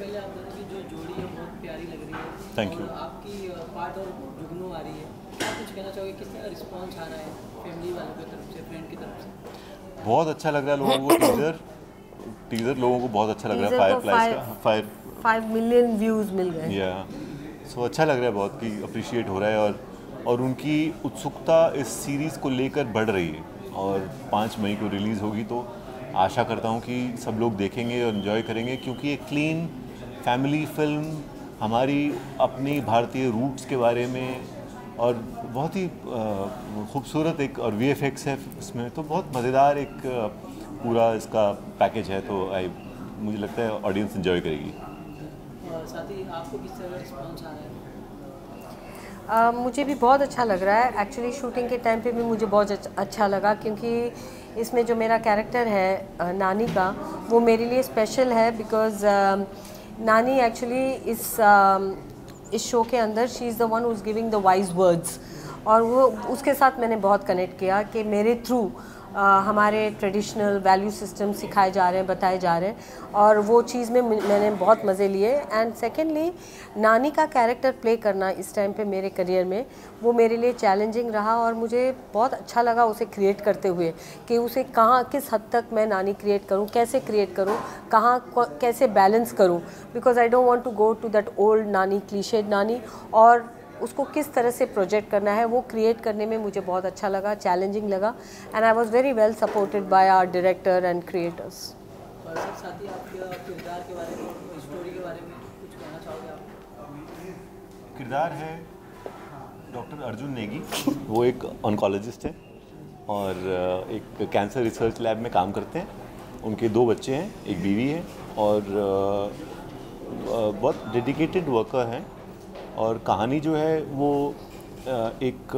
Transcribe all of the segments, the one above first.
पहले आप दोनों की जो जोड़ी है बहुत प्यारी लग रही है। Thank you. आपकी पार्ट और जुगनू आ रही है, आप कुछ कहना चाहोगे, किस तरह रिस्पॉन्स आ रहा है फैमिली वालों की तरफ से, फ्रेंड की तरफ से? बहुत अच्छा लग रहा है लोगों को। टीज़र टीज़र लोगों को बहुत अच्छा लग रहा है। टीजर फायर को फ्लाइज का 5 मिलियन व्यूज़ मिल गए। या सो अच्छा लग रहा है बहुत कि अप्रिशिएट हो रहा है, और उनकी उत्सुकता इस सीरीज़ को लेकर बढ़ रही है। और 5 मई को रिलीज़ होगी, तो आशा करता हूँ कि सब लोग देखेंगे और इन्जॉय करेंगे, क्योंकि एक क्लीन फैमिली फिल्म हमारी अपनी भारतीय रूट्स के बारे में, और बहुत ही खूबसूरत एक और वीएफएक्स है इसमें, तो बहुत मज़ेदार एक पूरा इसका पैकेज है। तो मुझे लगता है ऑडियंस एंजॉय करेगी। और साथ ही आपको किस तरह रिस्पॉन्स आ रहा है? मुझे भी बहुत अच्छा लग रहा है। एक्चुअली शूटिंग के टाइम पे भी मुझे बहुत अच्छा लगा, क्योंकि इसमें जो मेरा कैरेक्टर है नानी का, वो मेरे लिए स्पेशल है। बिकॉज़ नानी एक्चुअली इस शो के अंदर she is the one who is giving the wise words, और वो उसके साथ मैंने बहुत कनेक्ट किया कि मेरे थ्रू हमारे ट्रेडिशनल वैल्यू सिस्टम सिखाए जा रहे हैं, बताए जा रहे हैं, और वो चीज़ में मैंने बहुत मज़े लिए। एंड सेकेंडली, नानी का कैरेक्टर प्ले करना इस टाइम पे मेरे करियर में वो मेरे लिए चैलेंजिंग रहा, और मुझे बहुत अच्छा लगा उसे क्रिएट करते हुए कि उसे कहाँ किस हद तक मैं नानी क्रिएट करूँ, कैसे क्रिएट करूँ, कहाँ कैसे बैलेंस करूँ। Because I don't want to go to that old nani, cliched nani, और उसको किस तरह से प्रोजेक्ट करना है वो क्रिएट करने में मुझे बहुत अच्छा लगा, चैलेंजिंग लगा। And I was very well supported by our director and creators. और सर, साथ ही आपके किरदार के बारे में, स्टोरी के बारे में कुछ कहना चाहोगे आप? किरदार है डॉक्टर अर्जुन नेगी। वो एक ऑन्कोलॉजिस्ट है और एक कैंसर रिसर्च लैब में काम करते हैं। उनके 2 बच्चे हैं, एक बीवी है, और बहुत डेडिकेटेड वर्कर हैं। और कहानी जो है वो एक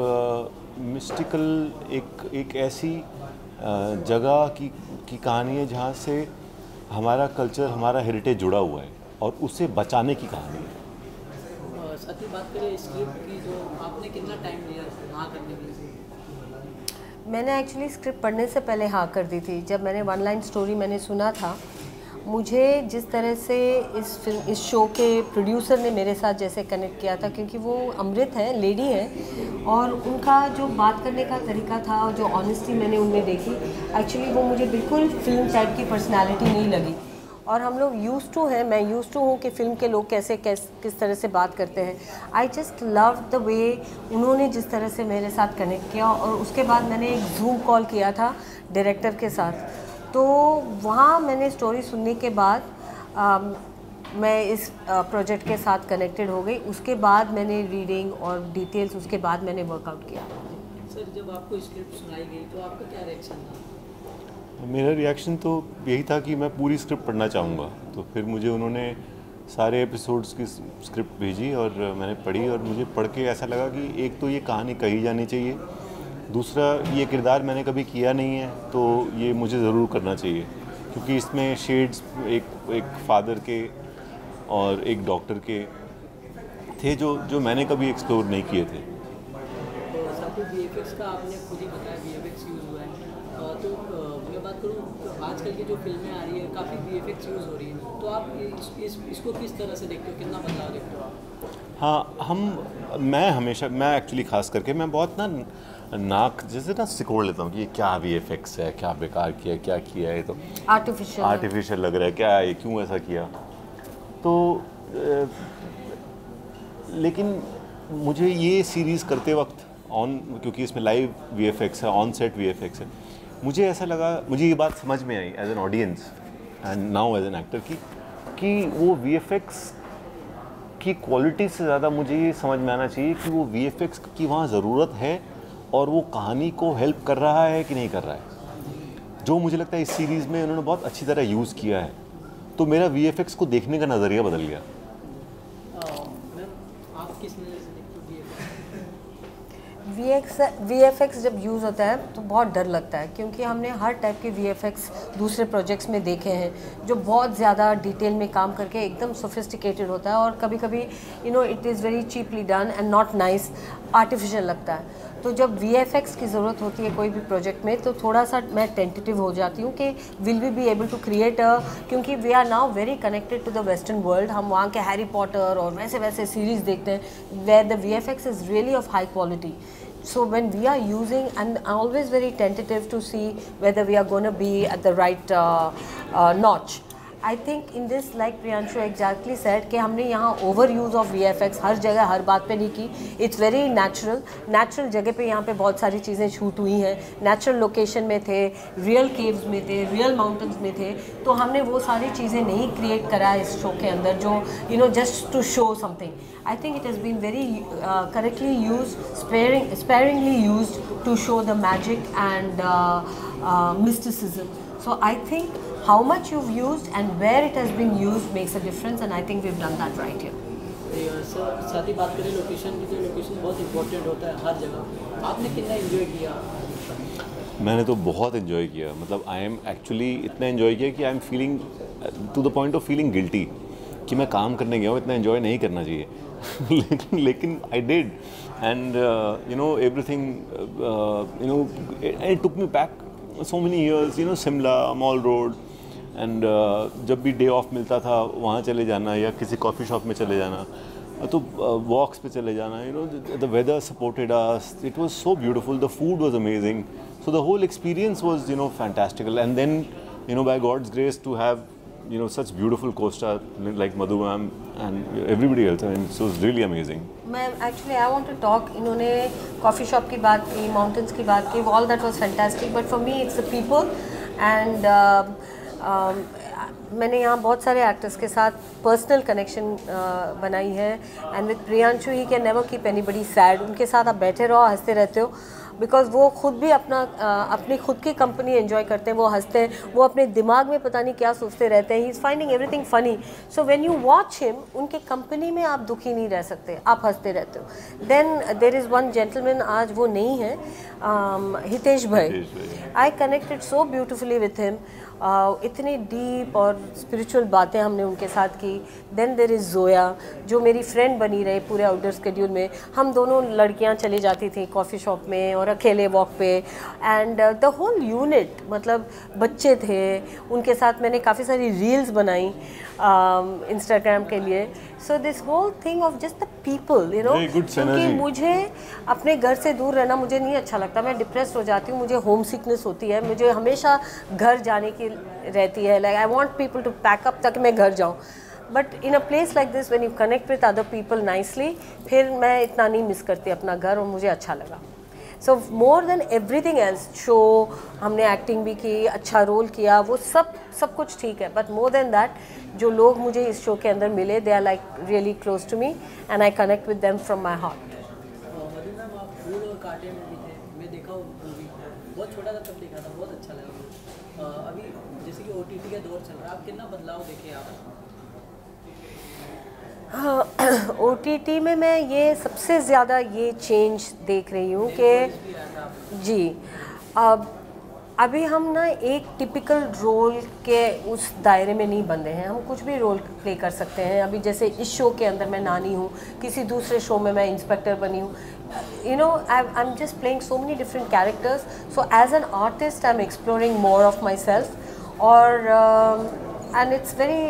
मिस्टिकल, एक ऐसी जगह की कहानी है जहाँ से हमारा कल्चर, हमारा हेरिटेज जुड़ा हुआ है, और उसे बचाने की कहानी है। साथ ही बात करें स्क्रिप्ट की, जो आपने कितना टाइम लिया हाँ करने के लिए? मैंने एक्चुअली स्क्रिप्ट पढ़ने से पहले हाँ कर दी थी। जब मैंने 1 लाइन स्टोरी मैंने सुना था, मुझे जिस तरह से इस शो के प्रोड्यूसर ने मेरे साथ जैसे कनेक्ट किया था, क्योंकि वो अमृत है, लेडी है, और उनका जो बात करने का तरीका था और जो ऑनेस्टी मैंने उनमें देखी, एक्चुअली वो मुझे बिल्कुल फिल्म टाइप की पर्सनालिटी नहीं लगी। और हम लोग यूज़ टू हैं, मैं यूज़ टू हूँ कि फ़िल्म के लोग किस तरह से बात करते हैं। I just love the way उन्होंने जिस तरह से मेरे साथ कनेक्ट किया। और उसके बाद मैंने एक जूम कॉल किया था डायरेक्टर के साथ, तो वहाँ मैंने स्टोरी सुनने के बाद मैं इस प्रोजेक्ट के साथ कनेक्टेड हो गई। उसके बाद मैंने रीडिंग और डिटेल्स उसके बाद मैंने वर्कआउट किया। सर, जब आपको स्क्रिप्ट सुनाई गई तो आपका क्या रिएक्शन था? मेरा रिएक्शन तो यही था कि मैं पूरी स्क्रिप्ट पढ़ना चाहूँगा। तो फिर मुझे उन्होंने सारे एपिसोड्स की स्क्रिप्ट भेजी और मैंने पढ़ी, और मुझे पढ़ के ऐसा लगा कि एक तो ये कहानी कही जानी चाहिए, दूसरा ये किरदार मैंने कभी किया नहीं है, तो ये मुझे ज़रूर करना चाहिए, क्योंकि इसमें शेड्स एक फादर के और एक डॉक्टर के थे जो मैंने कभी एक्सप्लोर नहीं किए थे। तो साथ ही वीएफएक्स का आपने खुद ही बताया, वीएफएक्स यूज़ हुआ है। तो मैं बात करूँ तो आजकल की जो फिल्में आ रही है काफ़ी वीएफएक्स यूज़ हो रही है, तो आप इसको किस तरह से देखते हो, कितना बदलाव देखते हो आप? हाँ, मैं एक्चुअली ख़ास करके मैं बहुत नाक जैसे सिकोड़ लेता हूँ कि ये क्या वीएफएक्स है, क्या बेकार किया, क्या किया है, तो आर्टिफिशियल लग रहा है, क्या है, क्यों ऐसा किया। तो लेकिन मुझे ये सीरीज़ करते वक्त क्योंकि इसमें लाइव वीएफएक्स है, ऑन सेट वीएफएक्स है, मुझे ऐसा लगा, मुझे ये बात समझ में आई as an audience and now as an actor कि वो वीएफएक्स की क्वालिटी से ज़्यादा मुझे ये समझ में आना चाहिए कि वो वीएफएक्स की वहाँ ज़रूरत है और वो कहानी को हेल्प कर रहा है कि नहीं कर रहा है, जो मुझे लगता है इस सीरीज़ में उन्होंने बहुत अच्छी तरह यूज़ किया है। तो मेरा वीएफएक्स को देखने का नज़रिया बदल गया। आप किस नज़र से देखते हो वीएफएक्स जब यूज़ होता है तो बहुत डर लगता है, क्योंकि हमने हर टाइप के वीएफएक्स दूसरे प्रोजेक्ट्स में देखे हैं जो बहुत ज़्यादा डिटेल में काम करके एकदम सोफिस्टिकेटेड होता है, और कभी कभी it is very cheaply done and not nice, artificial लगता है। तो जब VFX की ज़रूरत होती है कोई भी प्रोजेक्ट में तो थोड़ा सा मैं टेंटेटिव हो जाती हूँ कि will we be able to create क्योंकि we are now very connected to the western world, हम वहाँ के हैरी पॉटर और वैसे वैसे सीरीज़ देखते हैं where the VFX is really of high quality. So when we are using, and I'm always very tentative to see whether we are going to be at the right notch. I think in this, like Priyanshu exactly said, कि हमने यहाँ over use of VFX हर जगह हर बात पे नहीं की. It's very natural. Natural जगह पे यहाँ पे बहुत सारी चीज़ें शूट हुई हैं. Natural location में थे, real caves में थे, real mountains में थे. तो हमने वो सारी चीज़ें नहीं create करा इस शो के अंदर जो just to show something. I think it has been very correctly used, sparingly used to show the magic and mysticism. So I think how much you've used and where it has been used makes a difference, and I think we've done that right here. Sir साथ ही बात करें location की, तो location बहुत important होता है हर जगह. आपने कितना एंजॉय किया? मैंने तो बहुत इन्जॉय किया, मतलब आई एम एक्चुअली इतना इन्जॉय किया कि I am feeling to the point of feeling guilty कि मैं काम करने गया हूँ, इतना इन्जॉय नहीं करना चाहिए. लेकिन I did, and everything it took me back so many years, Shimla, mall road, and जब भी डे ऑफ मिलता था वहाँ चले जाना या किसी कॉफ़ी शॉप में चले जाना, तो वॉक्स पे चले जाना. The weather supported us, it was so beautiful, the food was amazing, so the whole experience was fantastical. And then by God's grace to have such beautiful co-star like Madhu ma'am and everybody else. I mean, so it's really amazing. Ma'am, actually I want to talk, इन्होंने coffee shop की बात की, mountains की बात की, all that was fantastic, but for me it's the people. And मैंने यहाँ बहुत सारे एक्टर्स के साथ पर्सनल कनेक्शन बनाई है, and with Priyanshu he can never keep anybody sad. उनके साथ आप बैठे रहो, हंसते रहते हो, बिकॉज वो खुद भी अपनी खुद की कंपनी एंजॉय करते हैं, वो हंसते हैं, वो अपने दिमाग में पता नहीं क्या सोचते रहते हैं. He is finding everything funny. So when you watch him, उनके कंपनी में आप दुखी नहीं रह सकते, आप हंसते रहते हो. Then there is one gentleman, आज वो नहीं है, हितेश भाई. I connected so beautifully with him. इतनी डीप और स्पिरिचुअल बातें हमने उनके साथ की. देन देर इज़ जोया, जो मेरी फ्रेंड बनी रही पूरे आउटडोर स्केड्यूल में. हम दोनों लड़कियां चली जाती थी कॉफ़ी शॉप में और अकेले वॉक पे, एंड द होल यूनिट, मतलब बच्चे थे, उनके साथ मैंने काफ़ी सारी रील्स बनाई इंस्टाग्राम के लिए. So this whole thing of just the people, क्योंकि मुझे अपने घर से दूर रहना मुझे नहीं अच्छा लगता. मैं डिप्रेस्ड हो जाती हूँ, मुझे होम सिकनेस होती है, मुझे हमेशा घर जाने की रहती है. Like I want people to pack up ताकि मैं घर जाऊँ. But in a place like this when you connect with other people nicely, फिर मैं इतना नहीं मिस करती अपना घर, और मुझे अच्छा लगा. So more than everything else, show हमने एक्टिंग भी की, अच्छा रोल किया, वो सब कुछ ठीक है, बट मोर देन दैट जो लोग मुझे इस शो के अंदर मिले, they are like really close to me, and I connect with them from my heart. Madhu ma'am, आप फूल और कांटे में भी थे, मैं देखा मूवी, बहुत छोटा था तब देखा था, बहुत अच्छा लगा. अभी जैसे कि OTT का दौर चल रहा है, आप कितना बदलाव देखे आप? OTT में मैं ये सबसे ज़्यादा ये चेंज देख रही हूँ कि जी, अभी हम ना एक टिपिकल रोल के उस दायरे में नहीं बंधे हैं, हम कुछ भी रोल प्ले कर सकते हैं. अभी जैसे इस शो के अंदर मैं नानी हूँ, किसी दूसरे शो में मैं इंस्पेक्टर बनी हूँ. I'm just playing so many different characters. So as an artist, I'm exploring more of myself. And it's very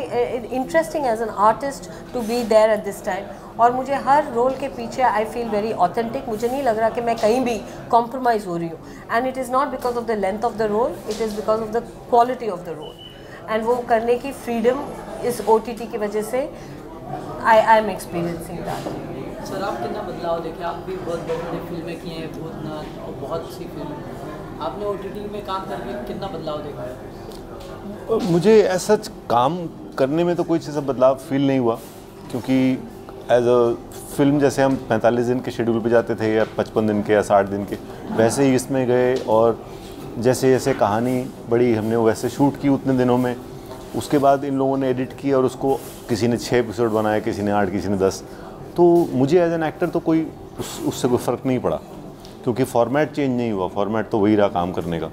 interesting as an artist to be there at this time. और मुझे हर role के पीछे I feel very authentic. मुझे नहीं लग रहा कि मैं कहीं भी कॉम्प्रोमाइज़ हो रही हूँ. And it is not because of the length of the role, it is because of the quality of the role. And वो करने की फ्रीडम इस OTT की वजह से I am experiencing that. Sir, आप कितना बदलाव देखे? आप भी बहुत बड़ी फिल्में की हैं, भूतनाथ और बहुत सी फिल्में, आपने OTT में काम करके कितना बदलाव देखा है? मुझे ऐसा काम करने में तो कोई चीज़ बदलाव फील नहीं हुआ, क्योंकि एज अ फिल्म जैसे हम 45 दिन के शेड्यूल पे जाते थे या 55 दिन के या 60 दिन के, वैसे ही इसमें गए, और जैसे जैसे कहानी बड़ी हमने वैसे शूट की उतने दिनों में. उसके बाद इन लोगों ने एडिट किया और उसको किसी ने 6 एपिसोड बनाए, किसी ने 8, किसी ने 10. तो मुझे एज एन एक्टर तो कोई उससे कोई फ़र्क नहीं पड़ा, क्योंकि फॉर्मेट चेंज नहीं हुआ, फॉर्मेट तो वही रहा काम करने का.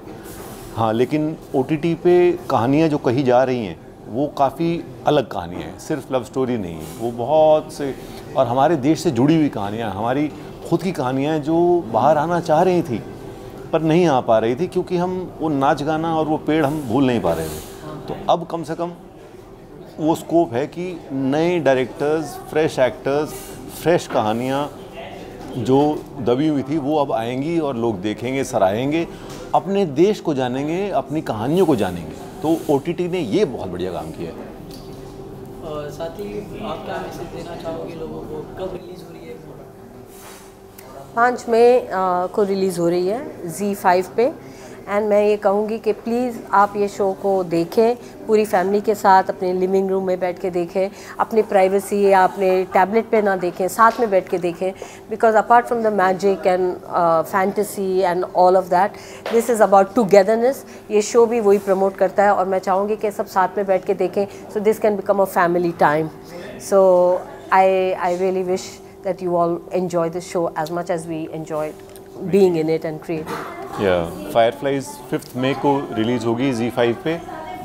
हाँ, लेकिन OTT पे कहानियाँ जो कही जा रही हैं वो काफ़ी अलग कहानियाँ हैं, सिर्फ लव स्टोरी नहीं है, वो बहुत से और हमारे देश से जुड़ी हुई कहानियाँ, हमारी खुद की कहानियाँ हैं जो बाहर आना चाह रही थी पर नहीं आ पा रही थी, क्योंकि हम वो नाच गाना और वो पेड़ हम भूल नहीं पा रहे थे। तो अब कम से कम वो स्कोप है कि नए डायरेक्टर्स, फ्रेश एक्टर्स, फ्रेश कहानियाँ जो दबी हुई थी वो अब आएंगी और लोग देखेंगे, सराहेंगे, अपने देश को जानेंगे, अपनी कहानियों को जानेंगे। तो OTT ने ये बहुत बढ़िया काम किया है। और साथ ही आप क्या मैसेज देना चाहोगे लोगों को, कब रिलीज़ हो रही है? 5 मई को रिलीज़ हो रही है ZEE5 पे। एंड मैं ये कहूँगी कि प्लीज़ आप ये शो को देखें पूरी फैमिली के साथ, अपने लिविंग रूम में बैठ के देखें, अपनी प्राइवेसी या अपने टैबलेट पे ना देखें, साथ में बैठ के देखें। Because apart from the magic and fantasy and all of that, this is about togetherness. ये शो भी वही प्रमोट करता है और मैं चाहूँगी कि सब साथ में बैठ के देखें, so this can become a family time. So I really wish that you all enjoy the show as much as we enjoyed being in it and creating it. Fireflies 5th मई को रिलीज़ होगी ZEE5 पे,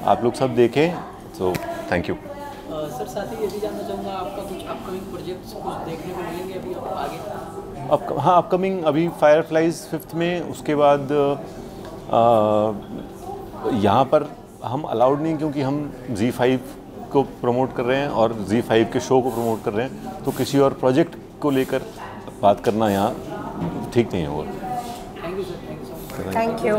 आप लोग सब देखें। So thank you. Sir साथ ही ये भी जानना चाहूँगा आपका कुछ अपकमिंग प्रोजेक्ट्स कुछ देखने को मिलेंगे अभी आगे? हाँ, अपकमिंग अभी Fireflies 5th में, उसके बाद यहाँ पर हम अलाउड नहीं, क्योंकि हम ZEE5 को प्रमोट कर रहे हैं और ZEE5 के शो को प्रमोट कर रहे हैं, तो किसी और प्रोजेक्ट को लेकर बात करना यहाँ ठीक नहीं है। वो thank you sir, thank you so much. Thank you.